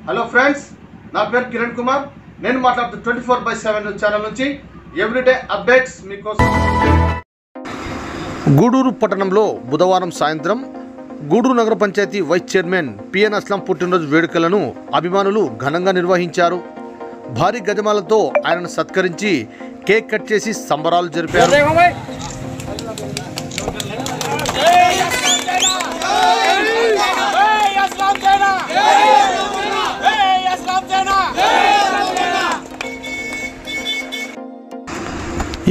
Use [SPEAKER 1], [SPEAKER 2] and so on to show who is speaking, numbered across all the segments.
[SPEAKER 1] Hello friends, నా పేరు కిరణ్ కుమార్. నేను మాట్లాడుతూ 24/7 ఛానల్ నుంచి ఎవ్రీడే అప్డేట్స్ మీకోసం. గూడూరు పట్టణంలో బుధవారం సాయంత్రం గూడూరు నగర panchayat vice chairman PN Aslam పుట్టినరోజు వేడుకలను అభిమానులు ఘనంగా నిర్వహించారు. భారీ గజమాలతో ఆయనను సత్కరించి కేక్ కట్ చేసి సంబరాలు జరిపారు.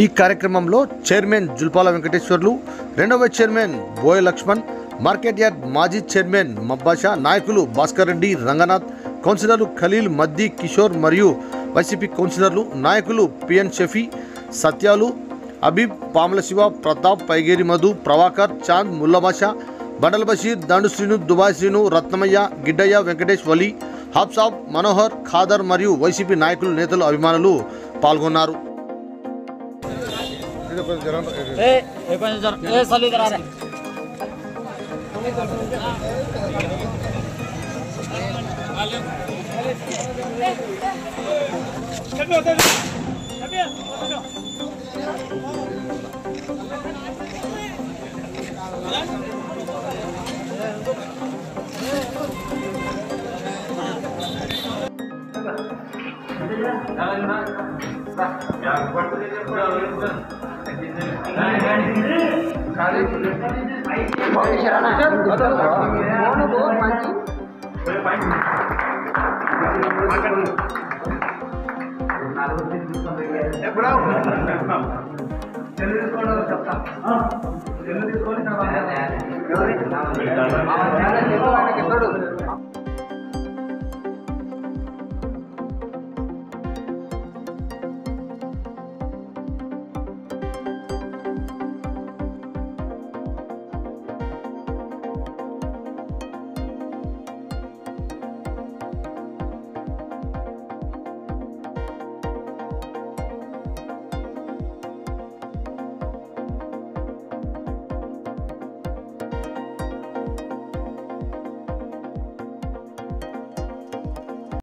[SPEAKER 1] ఈ కార్యక్రమంలో చైర్మన్ జుల్పాల వెంకటేశ్వర్లు, రెండవ వైస్ చైర్మన్ బోయ లక్ష్మణ్, మార్కెట్ యార్డ్ మాజీ చైర్మన్ మబ్బాషా, నాయకులు భాస్కర్ రెడ్డి, రంగనాథ్, కౌన్సిలర్లు ఖలీల్, మద్ది, కిషోర్ మరియు వైసీపీ కౌన్సిలర్లు, నాయకులు పిఎన్ షఫీ, సత్యాలు, అబీబ్, పాముల శివ, ప్రతాప్, పైగేరి మధు, ప్రభాకర్, చాంద్, ముల్లబాషా, బండల్ బషీర్, దండు శ్రీను, దుబాయ్ శ్రీను, రత్నమయ్య, గిడ్డయ్య, వెంకటేష్, వలి, హాబ్సాబ్, మనోహర్, ఖాదర్ మరియు వైసీపీ నాయకులు, నేతలు, అభిమానులు పాల్గొన్నారు.